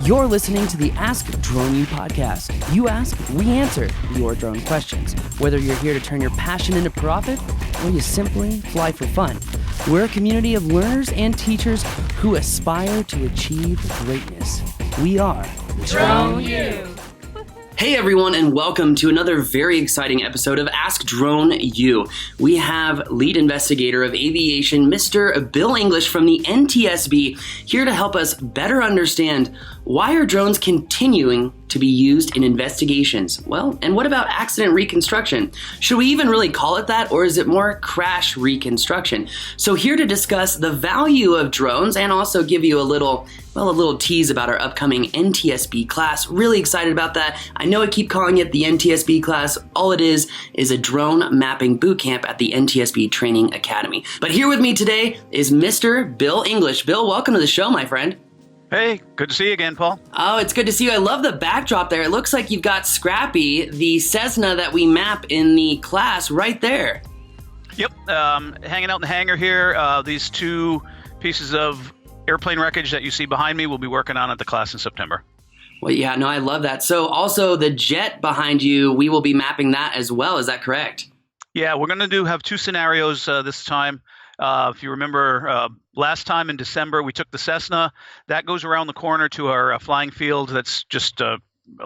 You're listening to the Ask Drone U podcast. You ask, we answer your drone questions. Whether you're here to turn your passion into profit or you simply fly for fun, we're a community of learners and teachers who aspire to achieve greatness. We are Drone U. Hey everyone, and welcome to another very exciting episode of Ask Drone U. We have lead investigator of aviation, Mr. Bill English from the NTSB, here to help us better understand why are drones continuing to be used in investigations? Well, and what about accident reconstruction? Should we even really call it that, or is it more crash reconstruction? So here to discuss the value of drones and also give you a little tease about our upcoming NTSB class. Really excited about that. I know I keep calling it the NTSB class. All it is a drone mapping bootcamp at the NTSB Training Academy. But here with me today is Mr. Bill English. Bill, welcome to the show, my friend. Hey, good to see you again, Paul. Oh, it's good to see you. I love the backdrop there. It looks like you've got Scrappy, the Cessna that we map in the class right there. Yep, hanging out in the hangar here. These two pieces of airplane wreckage that you see behind me will be working on at the class in September. Well, yeah, no, I love that. So also the jet behind you, we will be mapping that as well. Is that correct? Yeah, we're going to have two scenarios this time. If you remember, last time in December, we took the Cessna. That goes around the corner to our flying field that's just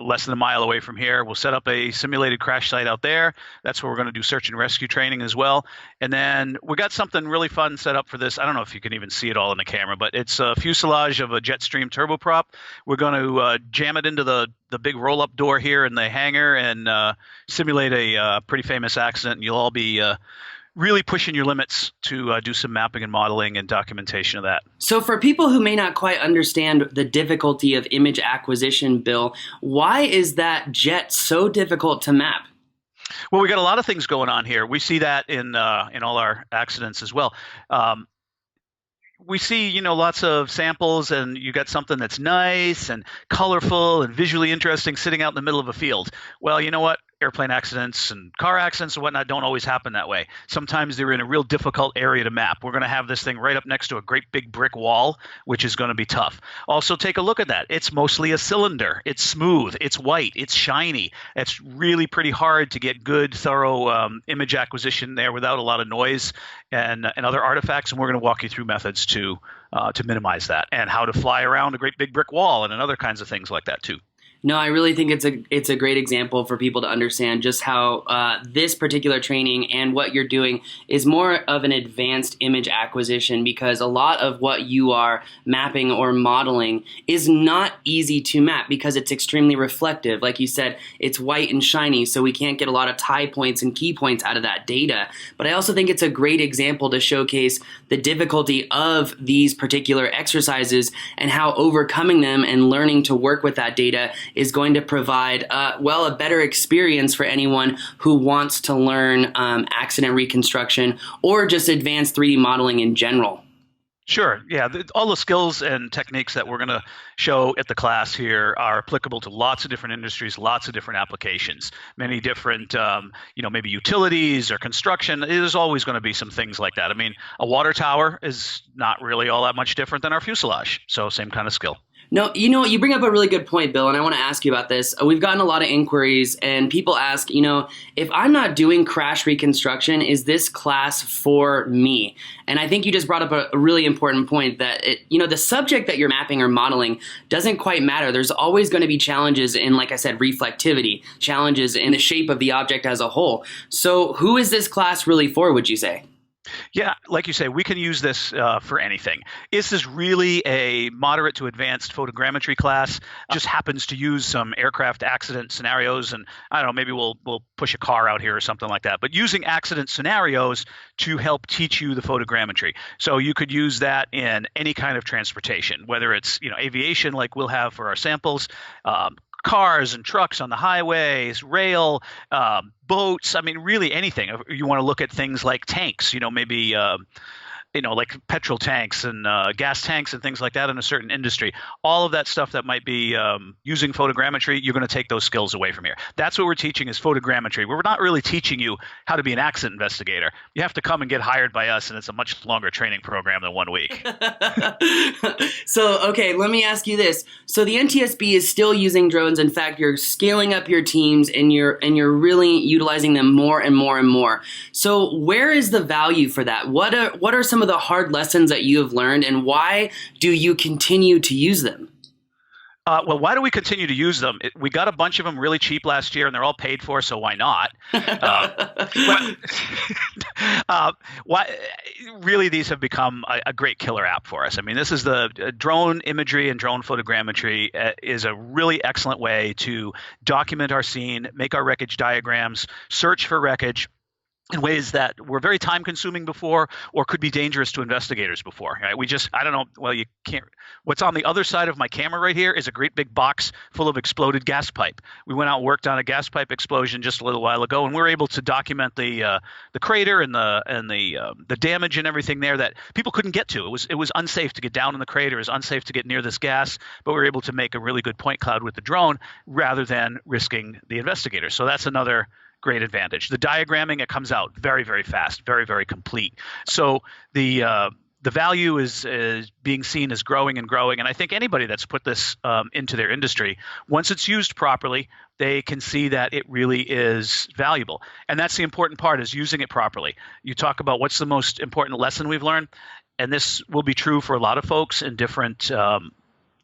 less than a mile away from here. We'll set up a simulated crash site out there. That's where we're going to do search and rescue training as well. And then we got something really fun set up for this. I don't know if you can even see it all in the camera, but it's a fuselage of a Jetstream turboprop. We're going to jam it into the big roll-up door here in the hangar and simulate a pretty famous accident. And you'll all be really pushing your limits to do some mapping and modeling and documentation of that. So for people who may not quite understand the difficulty of image acquisition, Bill, why is that jet so difficult to map? Well, we got a lot of things going on here. We see that in all our accidents as well. We see, lots of samples, and you got something that's nice and colorful and visually interesting sitting out in the middle of a field. Well, you know what? Airplane accidents and car accidents and whatnot don't always happen that way. Sometimes they're in a real difficult area to map. We're going to have this thing right up next to a great big brick wall, which is going to be tough. Also, take a look at that. It's mostly a cylinder. It's smooth. It's white. It's shiny. It's really pretty hard to get good, thorough image acquisition there without a lot of noise and other artifacts. And we're going to walk you through methods to minimize that and how to fly around a great big brick wall and other kinds of things like that too. No, I really think it's a great example for people to understand just how this particular training and what you're doing is more of an advanced image acquisition, because a lot of what you are mapping or modeling is not easy to map because it's extremely reflective. Like you said, it's white and shiny, so we can't get a lot of tie points and key points out of that data. But I also think it's a great example to showcase the difficulty of these particular exercises and how overcoming them and learning to work with that data is going to provide, a better experience for anyone who wants to learn accident reconstruction or just advanced 3D modeling in general. Sure. Yeah. All the skills and techniques that we're going to show at the class here are applicable to lots of different industries, lots of different applications, many different, maybe utilities or construction. There's always going to be some things like that. I mean, a water tower is not really all that much different than our fuselage. So same kind of skill. No, you bring up a really good point, Bill, and I want to ask you about this. We've gotten a lot of inquiries, and people ask, if I'm not doing crash reconstruction, is this class for me? And I think you just brought up a really important point that, the subject that you're mapping or modeling doesn't quite matter. There's always going to be challenges in, like I said, reflectivity, challenges in the shape of the object as a whole. So who is this class really for, would you say? Yeah, like you say, we can use this for anything. Is this really a moderate to advanced photogrammetry class? Just happens to use some aircraft accident scenarios, and I don't know, maybe we'll push a car out here or something like that. But using accident scenarios to help teach you the photogrammetry. So you could use that in any kind of transportation, whether it's aviation like we'll have for our samples, cars and trucks on the highways, rail, boats. I mean, really anything. You want to look at things like tanks, maybe like petrol tanks and gas tanks and things like that in a certain industry. All of that stuff that might be using photogrammetry, you're going to take those skills away from here. That's what we're teaching is photogrammetry. We're not really teaching you how to be an accident investigator. You have to come and get hired by us, and it's a much longer training program than 1 week. So, okay, let me ask you this. So the NTSB is still using drones. In fact, you're scaling up your teams and you're really utilizing them more and more and more. So where is the value for that? What are some of the hard lessons that you have learned, and why do you continue to use them? Well, why do we continue to use them? We got a bunch of them really cheap last year, and they're all paid for, so why not? Really, these have become a great killer app for us. I mean, this is the drone imagery and drone photogrammetry is a really excellent way to document our scene, make our wreckage diagrams, search for wreckage in ways that were very time consuming before or could be dangerous to investigators before. Right? I don't know, well, you can't, what's on the other side of my camera right here is a great big box full of exploded gas pipe. We went out and worked on a gas pipe explosion just a little while ago, and we were able to document the crater and the damage and everything there that people couldn't get to. It was unsafe to get down in the crater. It was unsafe to get near this gas, but we were able to make a really good point cloud with the drone rather than risking the investigator. So that's another great advantage. The diagramming, it comes out very, very fast, very, very complete. So the value is being seen as growing and growing. And I think anybody that's put this into their industry, once it's used properly, they can see that it really is valuable. And that's the important part, is using it properly. You talk about what's the most important lesson we've learned, and this will be true for a lot of folks in different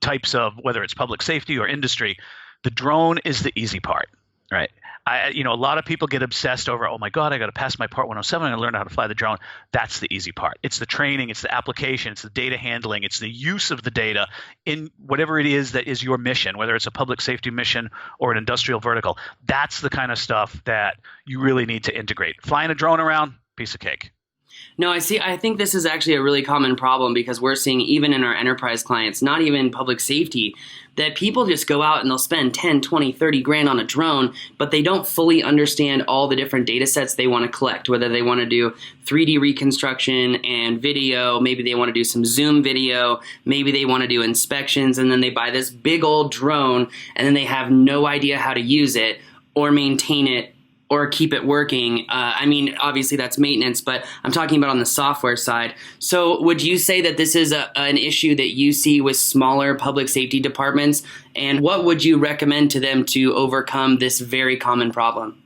types of, whether it's public safety or industry. The drone is the easy part, right? A lot of people get obsessed over, oh my God, I got to pass my Part 107 and learn how to fly the drone. That's the easy part. It's the training, it's the application, it's the data handling, it's the use of the data in whatever it is that is your mission, whether it's a public safety mission or an industrial vertical. That's the kind of stuff that you really need to integrate. Flying a drone around, piece of cake. No, I see. I think this is actually a really common problem, because we're seeing, even in our enterprise clients, not even public safety, that people just go out and they'll spend 10, 20, 30 grand on a drone, but they don't fully understand all the different data sets they want to collect, whether they want to do 3D reconstruction and video, maybe they want to do some Zoom video, maybe they want to do inspections, and then they buy this big old drone and then they have no idea how to use it or maintain it or keep it working. I mean, obviously that's maintenance, but I'm talking about on the software side. So would you say that this is an issue that you see with smaller public safety departments? And what would you recommend to them to overcome this very common problem?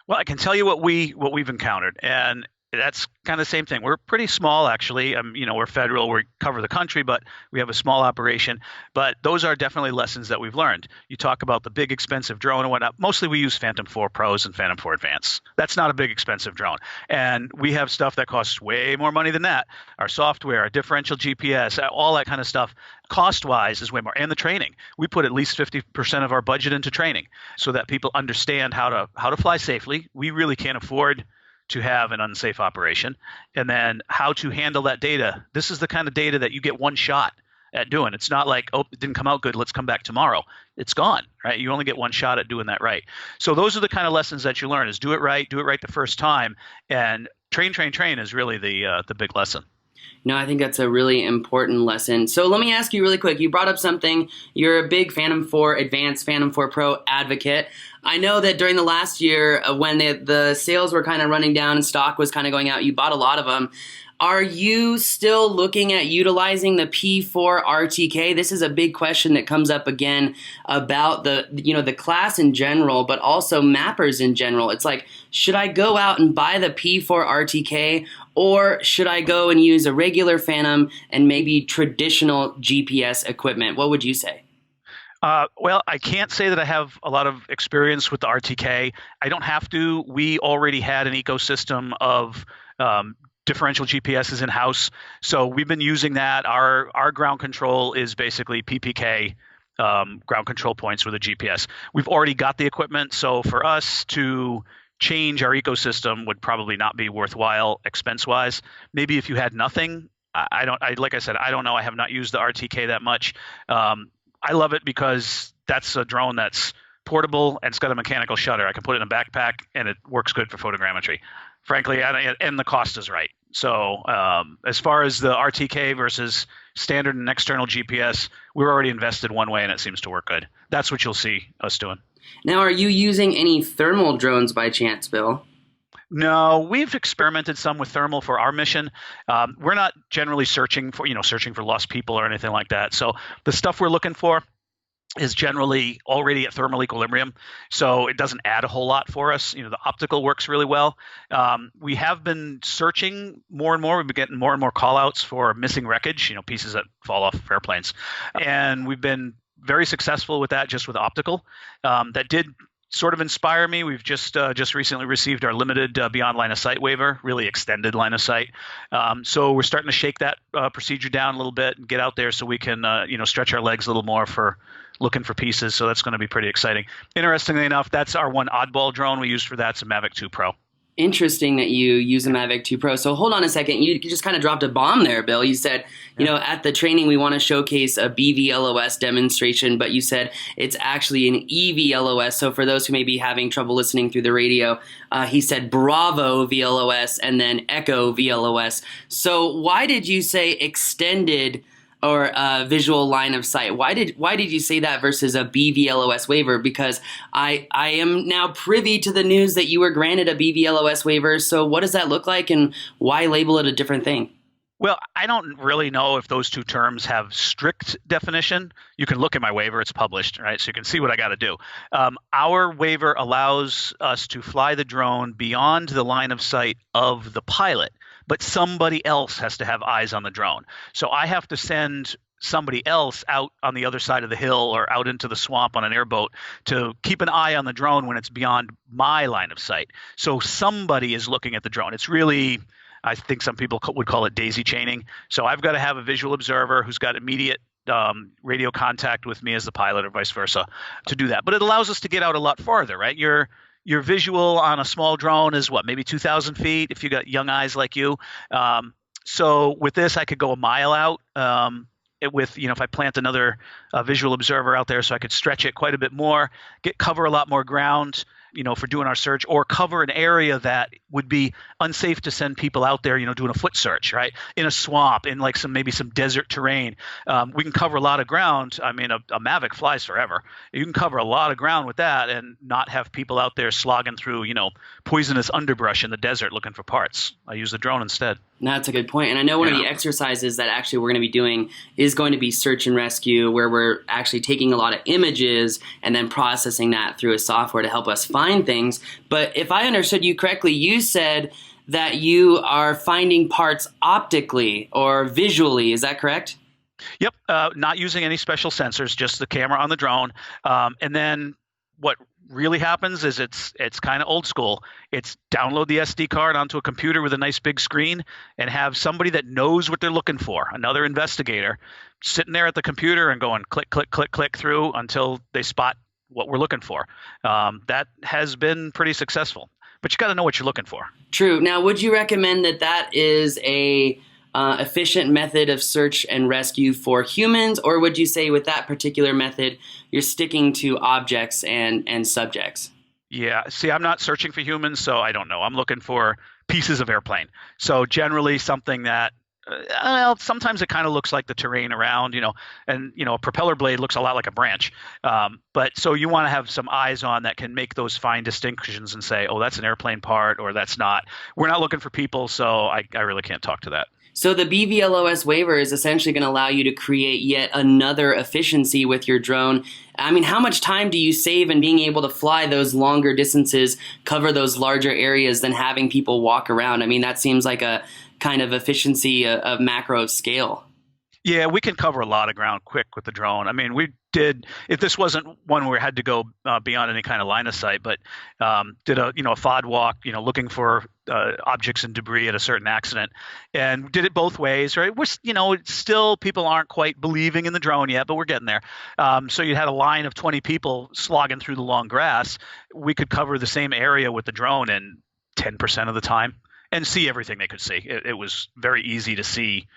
Well, I can tell you what we've encountered, and that's kind of the same thing. We're pretty small, actually. We're federal. We cover the country, but we have a small operation. But those are definitely lessons that we've learned. You talk about the big, expensive drone and whatnot. Mostly we use Phantom 4 Pros and Phantom 4 Advance. That's not a big, expensive drone. And we have stuff that costs way more money than that. Our software, our differential GPS, all that kind of stuff, cost-wise, is way more. And the training. We put at least 50% of our budget into training so that people understand how to fly safely. We really can't afford to have an unsafe operation, and then how to handle that data. This is the kind of data that you get one shot at doing. It's not like, oh, it didn't come out good, let's come back tomorrow. It's gone, right? You only get one shot at doing that right. So those are the kind of lessons that you learn, is do it right the first time, and train is really the big lesson. No, I think that's a really important lesson. So let me ask you really quick. You brought up something. You're a big Phantom 4 Advanced, Phantom 4 Pro advocate. I know that during the last year, when the sales were kind of running down and stock was kind of going out, you bought a lot of them. Are you still looking at utilizing the P4 RTK? This is a big question that comes up again about the class in general, but also mappers in general. It's like, should I go out and buy the P4 RTK, or should I go and use a regular Phantom and maybe traditional GPS equipment? What would you say? Well, I can't say that I have a lot of experience with the RTK. I don't have to. We already had an ecosystem of differential GPS is in-house. So we've been using that. Our ground control is basically PPK ground control points with a GPS. We've already got the equipment. So for us to change our ecosystem would probably not be worthwhile expense-wise. Maybe if you had nothing, like I said, I don't know. I have not used the RTK that much. I love it because that's a drone that's portable and it's got a mechanical shutter. I can put it in a backpack and it works good for photogrammetry. frankly, and the cost is right. So as far as the RTK versus standard and external GPS, we're already invested one way and it seems to work good. That's what you'll see us doing. Now, are you using any thermal drones by chance, Bill? No, we've experimented some with thermal for our mission. We're not generally searching for lost people or anything like that. So the stuff we're looking for is generally already at thermal equilibrium, so it doesn't add a whole lot for us. The optical works really well. We have been searching more and more. We've been getting more and more call outs for missing wreckage, pieces that fall off of airplanes. And we've been very successful with that just with optical. That did sort of inspire me. We've just recently received our limited beyond line of sight waiver, really extended line of sight. So we're starting to shake that procedure down a little bit and get out there so we can stretch our legs a little more for looking for pieces. So that's going to be pretty exciting. Interestingly enough, that's our one oddball drone we use for that. It's a Mavic 2 Pro. Interesting that you use a Mavic 2 Pro. So hold on a second. You just kind of dropped a bomb there, Bill. You said, at the training we want to showcase a BVLOS demonstration, but you said it's actually an EVLOS. So for those who may be having trouble listening through the radio, he said Bravo VLOS and then Echo VLOS. So why did you say extended or visual line of sight? Why did you say that versus a BVLOS waiver? Because I am now privy to the news that you were granted a BVLOS waiver. So what does that look like, and why label it a different thing? Well, I don't really know if those two terms have strict definition. You can look at my waiver; it's published, right? So you can see what I got to do. Our waiver allows us to fly the drone beyond the line of sight of the pilot, but somebody else has to have eyes on the drone. So I have to send somebody else out on the other side of the hill or out into the swamp on an airboat to keep an eye on the drone when it's beyond my line of sight. So somebody is looking at the drone. It's really, I think some people would call it daisy chaining. So I've got to have a visual observer who's got immediate radio contact with me as the pilot or vice versa to do that. But it allows us to get out a lot farther, right? Your visual on a small drone is what, maybe 2,000 feet if you got young eyes like you. So with this, I could go a mile out if I plant another visual observer out there, so I could stretch it quite a bit more, cover a lot more ground, for doing our search, or cover an area that would be unsafe to send people out there, doing a foot search, right? In a swamp, in like maybe some desert terrain. We can cover a lot of ground. I mean, a Mavic flies forever. You can cover a lot of ground with that and not have people out there slogging through, poisonous underbrush in the desert looking for parts. I use the drone instead. That's a good point. And I know one of the exercises that actually we're going to be doing is going to be search and rescue, where we're actually taking a lot of images and then processing that through a software to help us find things. But if I understood you correctly, you said that you are finding parts optically or visually. Is that correct? Yep. Not using any special sensors, just the camera on the drone. And then what really happens is it's kind of old school. It's download the SD card onto a computer with a nice big screen and have somebody that knows what they're looking for, another investigator, sitting there at the computer and going click, click, click, click through until they spot what we're looking for. That has been pretty successful, but you got to know what you're looking for. True. Now, would you recommend that is a efficient method of search and rescue for humans, or would you say with that particular method you're sticking to objects and subjects? Yeah, see, I'm not searching for humans, so I don't know. I'm looking for pieces of airplane. So generally something that sometimes it kind of looks like the terrain around, and a propeller blade looks a lot like a branch. But so you want to have some eyes on that can make those fine distinctions and say, oh, that's an airplane part or that's not. We're not looking for people, so I really can't talk to that. So the BVLOS waiver is essentially going to allow you to create yet another efficiency with your drone. I mean, how much time do you save in being able to fly those longer distances, cover those larger areas than having people walk around? I mean, that seems like a kind of efficiency of macro scale. Yeah, we can cover a lot of ground quick with the drone. I mean, we did, if this wasn't one where we had to go beyond any kind of line of sight, but did a FOD walk, looking for objects and debris at a certain accident, and did it both ways, right? We're, still people aren't quite believing in the drone yet, but we're getting there. So you had a line of 20 people slogging through the long grass. We could cover the same area with the drone in 10% of the time and see everything they could see. It was very easy to see,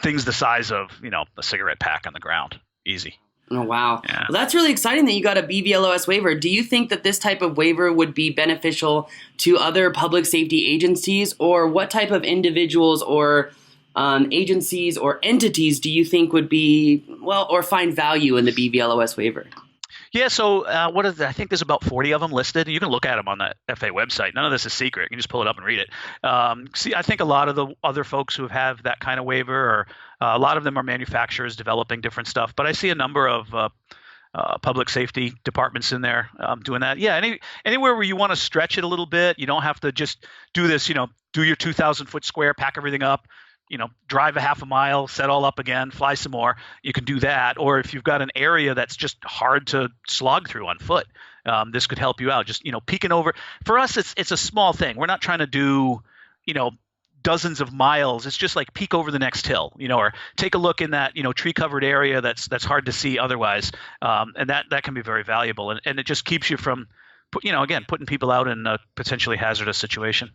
things the size of, a cigarette pack on the ground. Easy. Oh, wow. Yeah. Well, that's really exciting that you got a BVLOS waiver. Do you think that this type of waiver would be beneficial to other public safety agencies, or what type of individuals or agencies or entities do you think would be, well, or find value in the BVLOS waiver? Yeah, so I think there's about 40 of them listed. You can look at them on the FA website. None of this is secret. You can just pull it up and read it. See, I think a lot of the other folks who have that kind of waiver, or a lot of them are manufacturers developing different stuff. But I see a number of public safety departments in there doing that. Yeah, anywhere where you want to stretch it a little bit, you don't have to just do this, do your 2,000-foot square, pack everything up, drive a half a mile, set all up again, fly some more. You can do that. Or if you've got an area that's just hard to slog through on foot, this could help you out. Just, peeking over. For us, it's a small thing. We're not trying to do, dozens of miles. It's just like peek over the next hill, or take a look in that, tree covered area that's hard to see otherwise. And that can be very valuable. And it just keeps you from, putting people out in a potentially hazardous situation.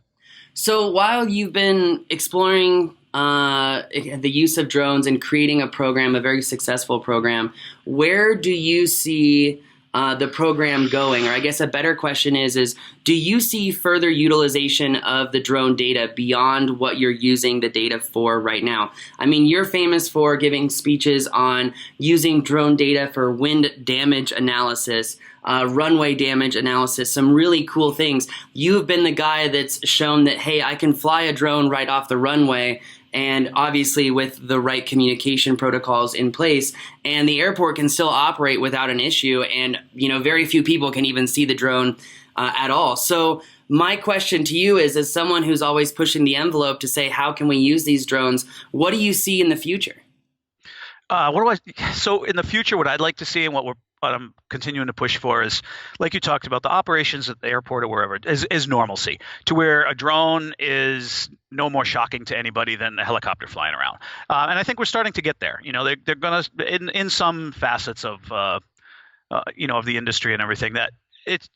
So while you've been exploring the use of drones and creating a program, a very successful program, where do you see the program going? Or I guess a better question is do you see further utilization of the drone data beyond what you're using the data for right now? I mean, you're famous for giving speeches on using drone data for wind damage analysis, runway damage analysis, some really cool things. You've been the guy that's shown that, hey, I can fly a drone right off the runway, and obviously with the right communication protocols in place, and the airport can still operate without an issue, and very few people can even see the drone at all. So my question to you is, as someone who's always pushing the envelope to say, how can we use these drones, what do you see in the future? So in the future, what I'd like to see, and what I'm continuing to push for, is, like you talked about, the operations at the airport or wherever is normalcy, to where a drone is no more shocking to anybody than a helicopter flying around. And I think we're starting to get there. They're going to, in some facets of of the industry and everything, that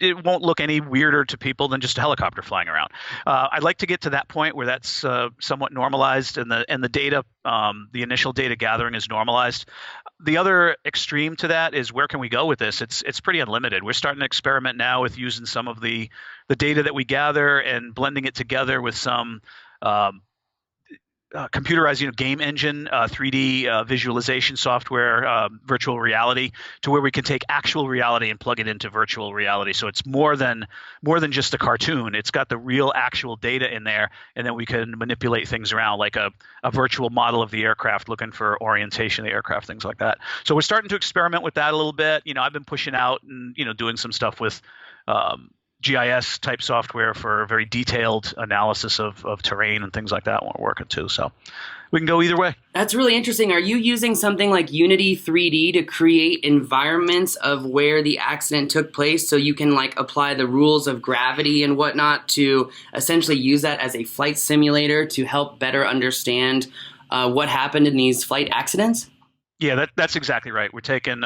it won't look any weirder to people than just a helicopter flying around. I'd like to get to that point where that's somewhat normalized, and the data, the initial data gathering is normalized. The other extreme to that is, where can we go with this? It's pretty unlimited. We're starting to experiment now with using some of the data that we gather and blending it together with some computerized, game engine, 3D visualization software, virtual reality, to where we can take actual reality and plug it into virtual reality. So it's more than just a cartoon. It's got the real actual data in there, and then we can manipulate things around, like a virtual model of the aircraft, looking for orientation of the aircraft, things like that. So we're starting to experiment with that a little bit. I've been pushing out and doing some stuff with GIS type software for very detailed analysis of terrain and things like that when we're working too. So we can go either way. That's really interesting. Are you using something like Unity 3D to create environments of where the accident took place, so you can apply the rules of gravity and whatnot to essentially use that as a flight simulator to help better understand what happened in these flight accidents? Yeah, that's exactly right. We're taking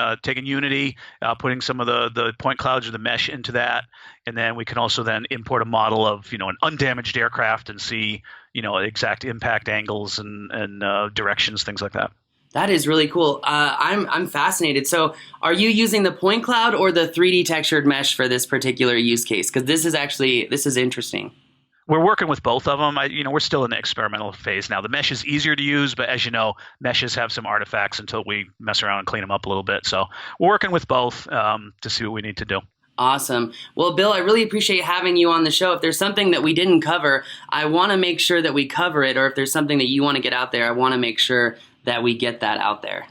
Unity, putting some of the point clouds or the mesh into that, and then we can also then import a model of an undamaged aircraft and see exact impact angles and directions, things like that. That is really cool. I'm fascinated. So, are you using the point cloud or the 3D textured mesh for this particular use case? Because this is interesting. We're working with both of them. We're still in the experimental phase now. The mesh is easier to use, but as you know, meshes have some artifacts until we mess around and clean them up a little bit. So we're working with both to see what we need to do. Awesome. Well, Bill, I really appreciate having you on the show. If there's something that we didn't cover, I want to make sure that we cover it. Or if there's something that you want to get out there, I want to make sure that we get that out there.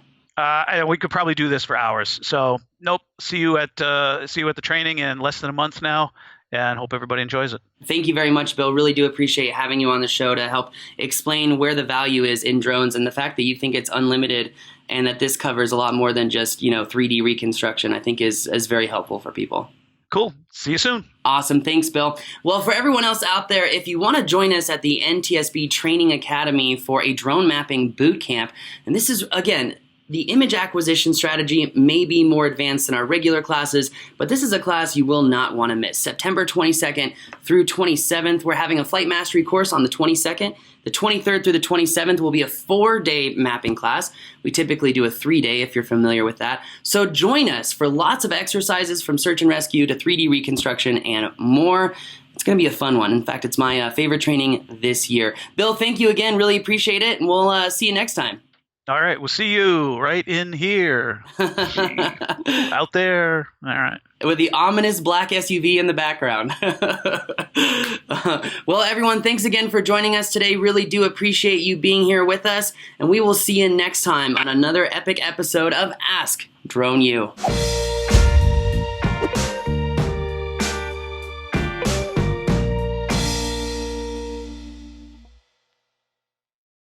We could probably do this for hours. So nope. See you at the training in less than a month now. And hope everybody enjoys it. Thank you very much, Bill. Really do appreciate having you on the show to help explain where the value is in drones, and the fact that you think it's unlimited and that this covers a lot more than just 3D reconstruction, I think is very helpful for people. Cool. See you soon. Awesome. Thanks, Bill. Well, for everyone else out there, if you want to join us at the NTSB Training Academy for a drone mapping boot camp, and this is, again, The image acquisition strategy may be more advanced than our regular classes, but this is a class you will not want to miss. September 22nd through 27th, we're having a flight mastery course on the 22nd. The 23rd through the 27th will be a 4-day mapping class. We typically do a 3-day if you're familiar with that. So join us for lots of exercises from search and rescue to 3D reconstruction and more. It's going to be a fun one. In fact, it's my favorite training this year. Bill, thank you again. Really appreciate it, and we'll see you next time. All right, we'll see you right in here. Out there. All right. With the ominous black SUV in the background. Well, everyone, thanks again for joining us today. Really do appreciate you being here with us, and we will see you next time on another epic episode of Ask Drone U.